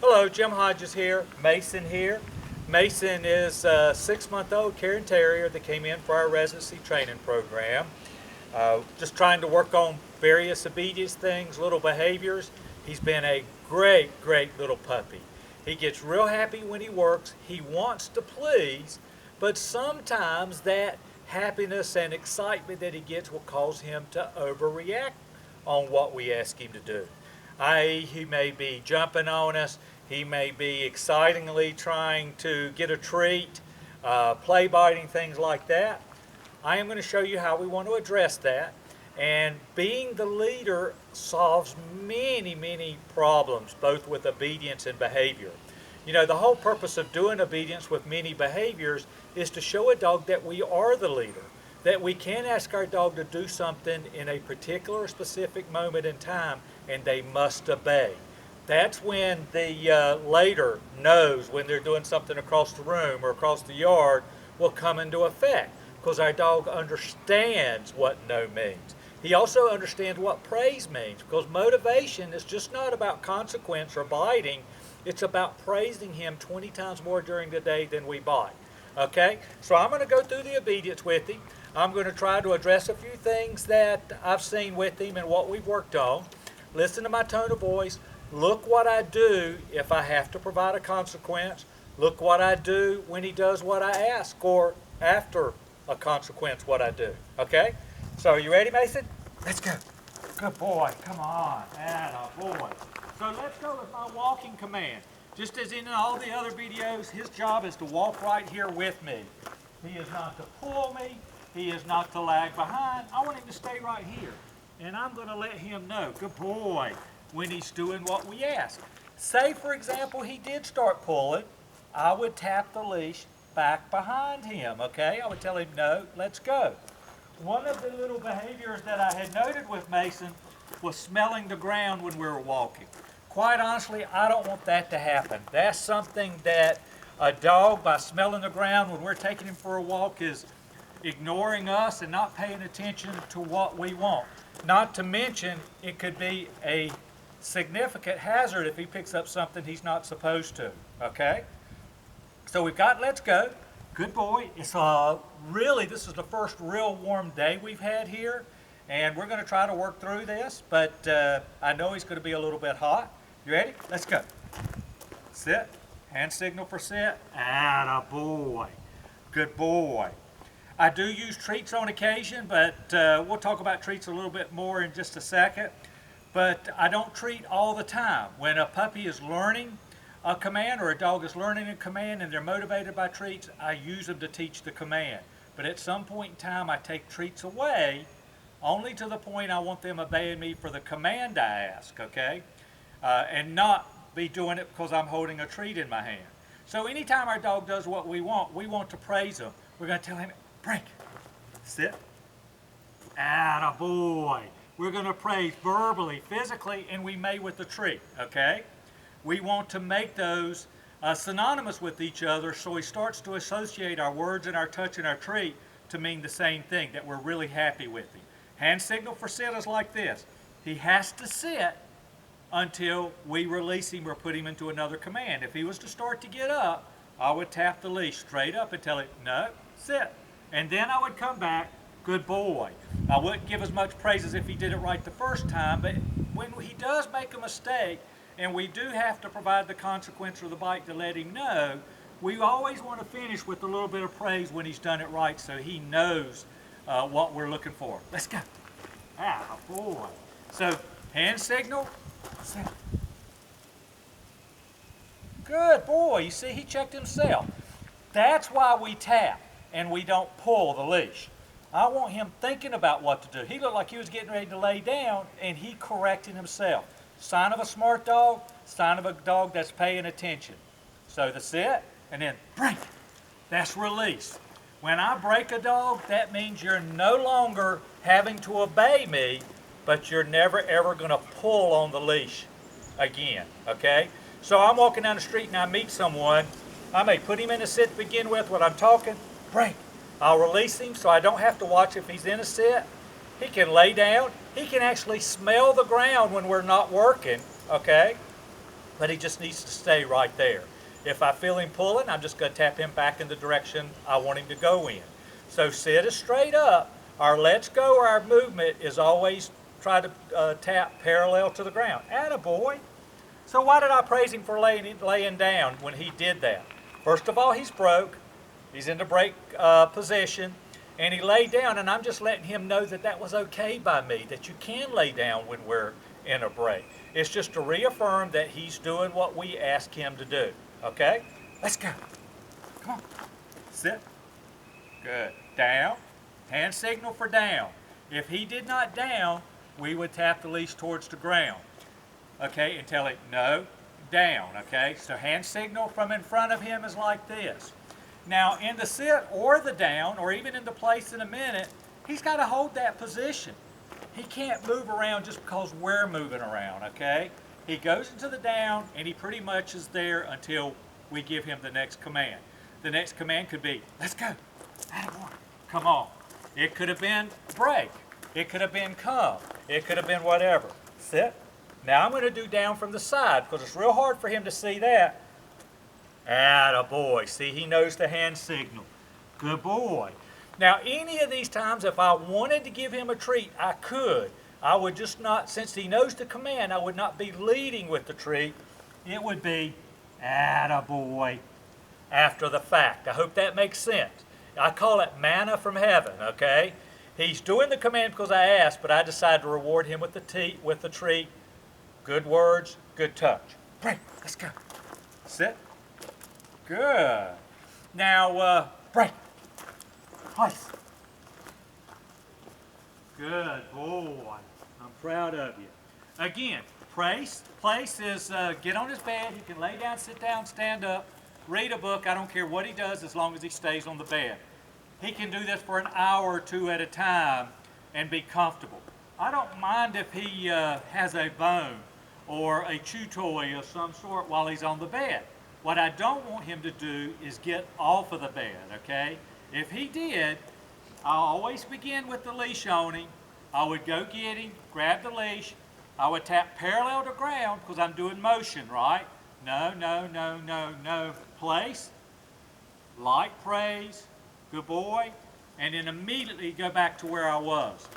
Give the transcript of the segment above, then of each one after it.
Hello, Jim Hodges here, Mason here. Mason is a 6-month-old Cairn Terrier that came in for our residency training program. Just trying to work on various obedience things, little behaviors. He's been a great little puppy. He gets real happy when he works. He wants to please, but sometimes that happiness and excitement that he gets will cause him to overreact on what we ask him to do. I.e., he may be jumping on us, he may be excitingly trying to get a treat, play biting, things like that. I am going to show you how we want to address that. And being the leader solves many problems, both with obedience and behavior. You know, the whole purpose of doing obedience with many behaviors is to show a dog that we are the leader, that we can ask our dog to do something in a particular specific moment in time and they must obey. That's when the later knows when they're doing something across the room or across the yard will come into effect, because our dog understands what no means. He also understands what praise means, because motivation is just not about consequence or biting. It's about praising him 20 times more during the day than we bite. Okay? So I'm going to go through the obedience with him. I'm going to try to address a few things that I've seen with him and what we've worked on. Listen to my tone of voice. Look what I do if I have to provide a consequence. Look what I do when he does what I ask, or after a consequence what I do. Okay? So are you ready, Mason? Let's go. Good boy. Come on. Atta boy. So let's go with my walking command. Just as in all the other videos, his job is to walk right here with me. He is not to pull me. He is not to lag behind. I want him to stay right here. And I'm going to let him know, good boy, when he's doing what we ask. Say, for example, he did start pulling. I would tap the leash back behind him, okay? I would tell him, no, let's go. One of the little behaviors that I had noted with Mason was smelling the ground when we were walking. Quite honestly, I don't want that to happen. That's something that a dog, by smelling the ground when we're taking him for a walk, is ignoring us and not paying attention to what we want. Not to mention, it could be a significant hazard if he picks up something he's not supposed to, okay? So we've got let's go. Good boy. It's really, this is the first real warm day we've had here, and we're going to try to work through this, but I know he's going to be a little bit hot. You ready? Let's go. Sit. Hand signal for sit. Atta boy. Good boy. I do use treats on occasion, but we'll talk about treats a little bit more in just a second. But I don't treat all the time. When a puppy is learning a command or a dog is learning a command and they're motivated by treats, I use them to teach the command. But at some point in time, I take treats away, only to the point I want them obeying me for the command I ask, okay? And not be doing it because I'm holding a treat in my hand. So anytime our dog does what we want to praise him. We're going to tell him, break, sit, atta boy. We're going to praise verbally, physically, and we may with the treat, okay? We want to make those synonymous with each other, so he starts to associate our words and our touch and our treat to mean the same thing, that we're really happy with him. Hand signal for sit is like this. He has to sit until we release him or put him into another command. If he was to start to get up, I would tap the leash straight up and tell him, no, sit. And then I would come back, good boy. I wouldn't give as much praise as if he did it right the first time, but when he does make a mistake, and we do have to provide the consequence or the bite to let him know, we always want to finish with a little bit of praise when he's done it right, so he knows what we're looking for. Let's go. Ah, boy. So, hand signal. Sit. Good boy. You see, he checked himself. That's why we tap and we don't pull the leash. I want him thinking about what to do. He looked like he was getting ready to lay down, and he corrected himself. Sign of a smart dog, sign of a dog that's paying attention. So the sit, and then break. That's release. When I break a dog, that means you're no longer having to obey me, but you're never ever going to pull on the leash again, okay? So I'm walking down the street and I meet someone. I may put him in a sit to begin with when I'm talking, break. I'll release him so I don't have to watch if he's in a sit. He can lay down. He can actually smell the ground when we're not working, okay? but he just needs to stay right there. If I feel him pulling, I'm just going to tap him back in the direction I want him to go in. So sit as straight up. Our let's go or our movement is always try to tap parallel to the ground. Attaboy. So why did I praise him for laying down when he did that? First of all, he's broke. He's in the break position. And he laid down, and I'm just letting him know that that was okay by me, that you can lay down when we're in a break. It's just to reaffirm that he's doing what we ask him to do. Okay? Let's go. Come on. Sit. Good. Down. Hand signal for down. If he did not down, we would tap the leash towards the ground. Okay? And tell it, no, down. Okay? So hand signal from in front of him is like this. Now, in the sit or the down, or even in the place in a minute, he's got to hold that position. He can't move around just because we're moving around, okay? He goes into the down, and he pretty much is there until we give him the next command. The next command could be, let's go. Attaboy. Come on. It could have been break. It could have been come. It could have been whatever. Sit. Now I'm going to do down from the side because it's real hard for him to see that. Attaboy. See, he knows the hand signal. Good boy. Now, any of these times, if I wanted to give him a treat, I could. I would just not, since he knows the command, I would not be leading with the treat. It would be, attaboy, after the fact. I hope that makes sense. I call it manna from heaven, okay? He's doing the command because I asked, but I decided to reward him with the treat. Good words, good touch. Break. Let's go. Sit. Good. Now, break. Place. Good boy. I'm proud of you. Again, place is get on his bed. He can lay down, sit down, stand up, read a book. I don't care what he does as long as he stays on the bed. He can do this for an hour or two at a time and be comfortable. I don't mind if he has a bone or a chew toy of some sort while he's on the bed. What I don't want him to do is get off of the bed, okay? If he did, I'll always begin with the leash on him. I would go get him, grab the leash. I would tap parallel to ground because I'm doing motion, right? No, no, no, no, no. Place, light praise, good boy, and then immediately go back to where I was.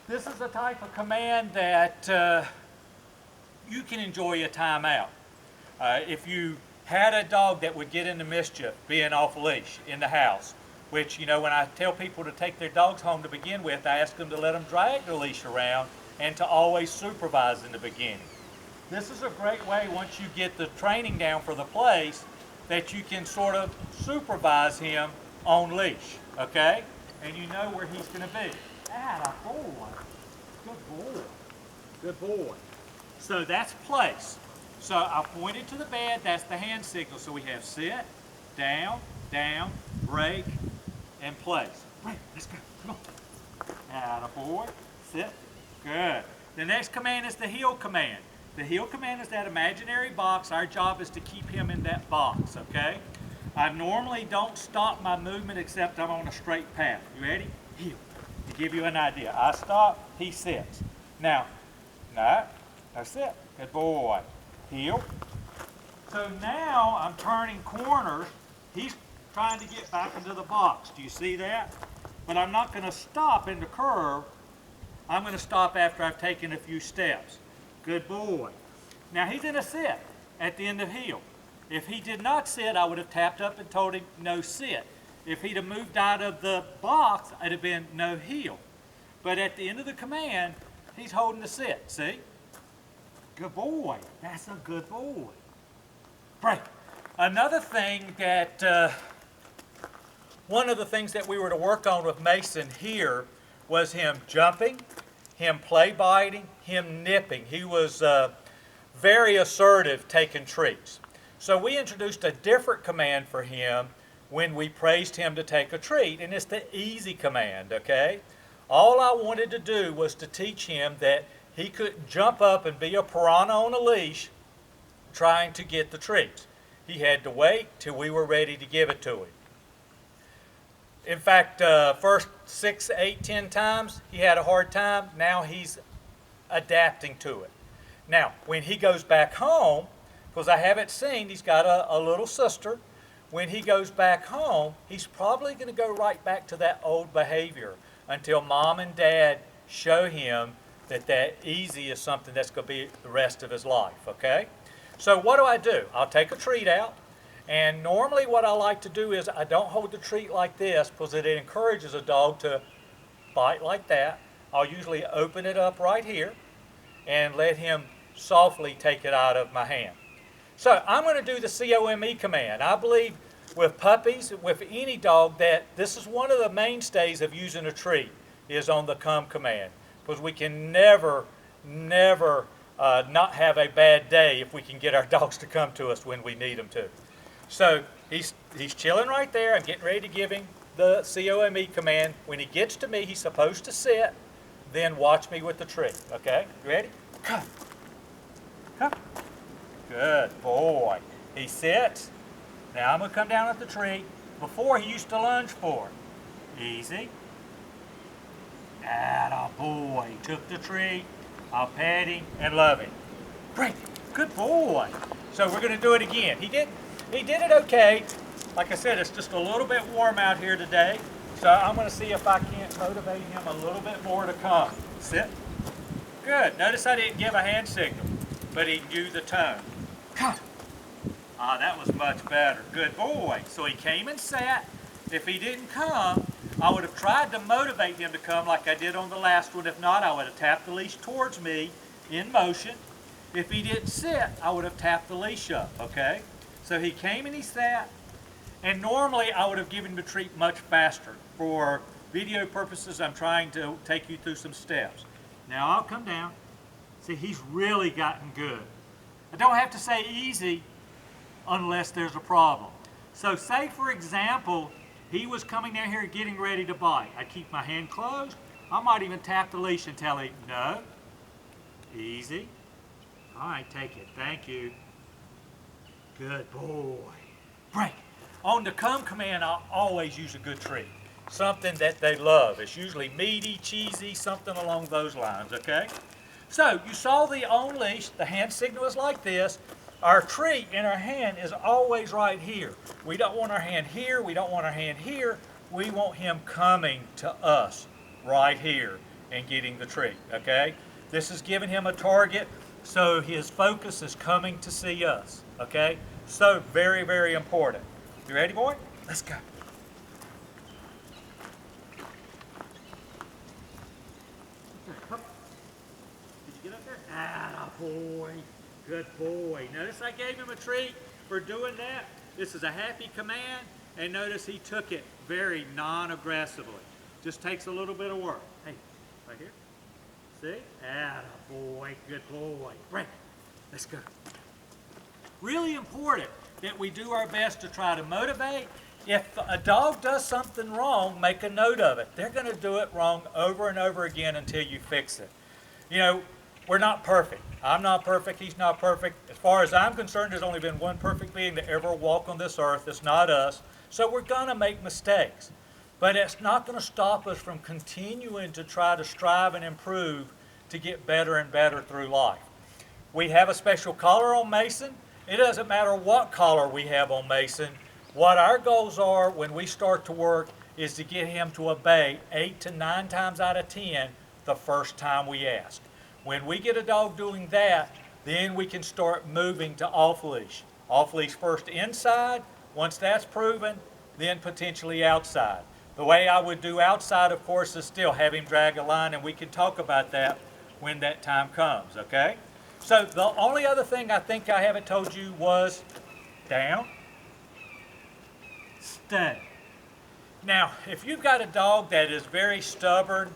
This is the type of command that you can enjoy a time out. If you had a dog that would get into mischief being off leash in the house, which, you know, when I tell people to take their dogs home to begin with, I ask them to let them drag the leash around and to always supervise in the beginning. This is a great way, once you get the training down for the place, that you can sort of supervise him on leash, okay? And you know where he's going to be. Attaboy. Good boy. Good boy. So that's place. So I pointed to the bed, that's the hand signal. So we have sit, down, break, and place. Break, let's go, come on. Attaboy, sit, good. The next command is the heel command. The heel command is that imaginary box. Our job is to keep him in that box, okay? I normally don't stop my movement except I'm on a straight path. You ready? Heel. To give you an idea. I stop, he sits. Now, no, sit. Good boy. Heel. So now I'm turning corners. He's trying to get back into the box. Do you see that? But I'm not going to stop in the curve. I'm going to stop after I've taken a few steps. Good boy. Now he's in a sit at the end of heel. If he did not sit, I would have tapped up and told him no sit. If he'd have moved out of the box, it'd have been no heel. But at the end of the command, he's holding the sit, see? Good boy. That's a good boy. Break. Another thing that, one of the things that we were to work on with Mason here was him jumping, him play biting, him nipping. He was very assertive taking treats. So we introduced a different command for him when we praised him to take a treat, and it's the easy command, okay? All I wanted to do was to teach him that he couldn't jump up and be a piranha on a leash trying to get the treats. He had to wait till we were ready to give it to him. In fact, first 6, 8, 10 times, he had a hard time. Now he's adapting to it. Now, when he goes back home, because I haven't seen, he's got a little sister. When he goes back home, he's probably going to go right back to that old behavior until mom and dad show him that easy is something that's going to be the rest of his life, okay? So what do? I'll take a treat out, and normally what I like to do is I don't hold the treat like this because it encourages a dog to bite like that. I'll usually open it up right here and let him softly take it out of my hand. So I'm going to do the COME command. I believe with puppies, with any dog, that this is one of the mainstays of using a treat is on the come command, because we can never not have a bad day if we can get our dogs to come to us when we need them to. So he's chilling right there. I'm getting ready to give him the COME command. When he gets to me, he's supposed to sit, then watch me with the treat. Okay, you ready? Come. Come. Good boy. He sits. Now I'm going to come down with the treat. Before, he used to lunge for it. Easy. Atta boy. He took the treat. I'll pat him and love him. Great. Good boy. So we're going to do it again. He did it okay. Like I said, it's just a little bit warm out here today. So I'm going to see if I can't motivate him a little bit more to come. Sit. Good. Notice I didn't give a hand signal, but he knew the tone. Come. Ah, that was much better. Good boy. So he came and sat. If he didn't come, I would have tried to motivate him to come like I did on the last one. If not, I would have tapped the leash towards me in motion. If he didn't sit, I would have tapped the leash up, okay? So he came and he sat. And normally I would have given him the treat much faster. For video purposes, I'm trying to take you through some steps. Now I'll come down. See, he's really gotten good. I don't have to say easy unless there's a problem. So say, for example, he was coming down here getting ready to bite. I keep my hand closed. I might even tap the leash and tell him, no, easy. All right, take it. Thank you. Good boy. Break. On the come command, I always use a good treat. Something that they love. It's usually meaty, cheesy, something along those lines, okay? So you saw the on leash. The hand signal is like this. Our treat in our hand is always right here. We don't want our hand here. We don't want our hand here. We want him coming to us right here and getting the treat, okay? This is giving him a target, so his focus is coming to see us, okay? So very, very important. You ready, boy? Let's go. Did you get up there? Atta boy. Good boy. Notice I gave him a treat for doing that. This is a happy command, and notice he took it very non-aggressively. Just takes a little bit of work. Hey, right here. See? Atta boy. Good boy. Break. Let's go. Really important that we do our best to try to motivate. If a dog does something wrong, make a note of it. They're going to do it wrong over and over again until you fix it. You know, we're not perfect. I'm not perfect. He's not perfect. As far as I'm concerned, there's only been one perfect being to ever walk on this earth. It's not us. So we're going to make mistakes. But it's not going to stop us from continuing to try to strive and improve to get better and better through life. We have a special collar on Mason. It doesn't matter what collar we have on Mason. What our goals are when we start to work is to get him to obey 8 to 9 times out of 10 the first time we ask. When we get a dog doing that, then we can start moving to off-leash. Off-leash first inside. Once that's proven, then potentially outside. The way I would do outside, of course, is still have him drag a line, and we can talk about that when that time comes, okay? So the only other thing I think I haven't told you was down, stay. Now, if you've got a dog that is very stubborn,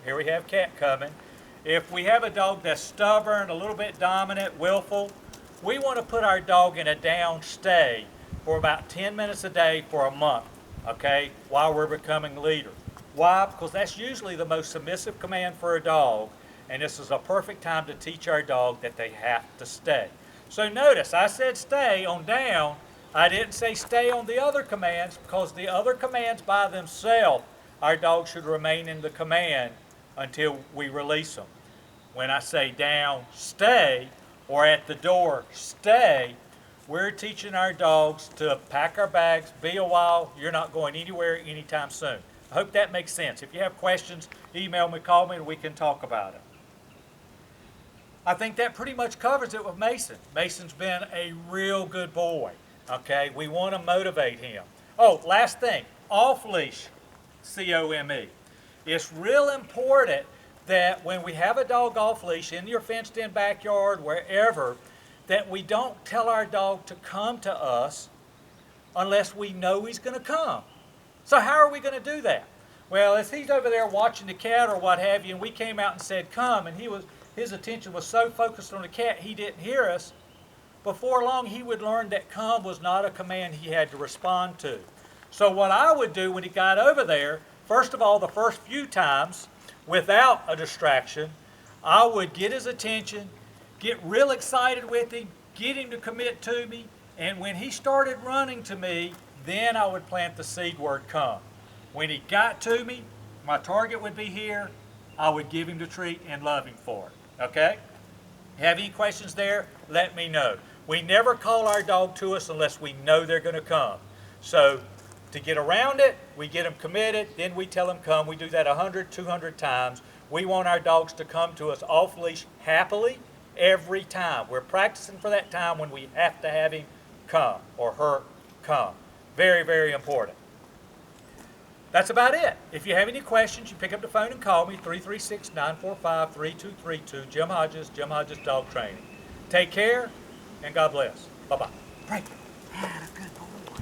here we have Cat coming. If we have a dog that's stubborn, a little bit dominant, willful, we want to put our dog in a down stay for about 10 minutes a day for a month, okay, while we're becoming leader. Why? Because that's usually the most submissive command for a dog, and this is a perfect time to teach our dog that they have to stay. So notice, I said stay on down. I didn't say stay on the other commands, because the other commands by themselves, our dog should remain in the command until we release them. When I say down, stay, or at the door, stay, we're teaching our dogs to pack our bags, be a while, you're not going anywhere anytime soon. I hope that makes sense. If you have questions, email me, call me, and we can talk about it. I think that pretty much covers it with Mason. Mason's been a real good boy, okay? We want to motivate him. Oh, last thing, off-leash, C-O-M-E. It's real important that when we have a dog off-leash in your fenced-in backyard, wherever, that we don't tell our dog to come to us unless we know he's going to come. So how are we going to do that? Well, if he's over there watching the cat or what have you, and we came out and said, come, and his attention was so focused on the cat he didn't hear us, before long he would learn that come was not a command he had to respond to. So what I would do when he got over there, first of all, the first few times, without a distraction, I would get his attention, get real excited with him, get him to commit to me, and when he started running to me, then I would plant the seed word come. When he got to me, my target would be here, I would give him the treat and love him for it, okay? Have any questions there? Let me know. We never call our dog to us unless we know they're going to come. So to get around it, we get them committed, then we tell them come. We do that 100, 200 times. We want our dogs to come to us off-leash happily every time. We're practicing for that time when we have to have him come or her come. Very, very important. That's about it. If you have any questions, you pick up the phone and call me, 336-945-3232, Jim Hodges Dog Training. Take care, and God bless. Bye-bye. Frank.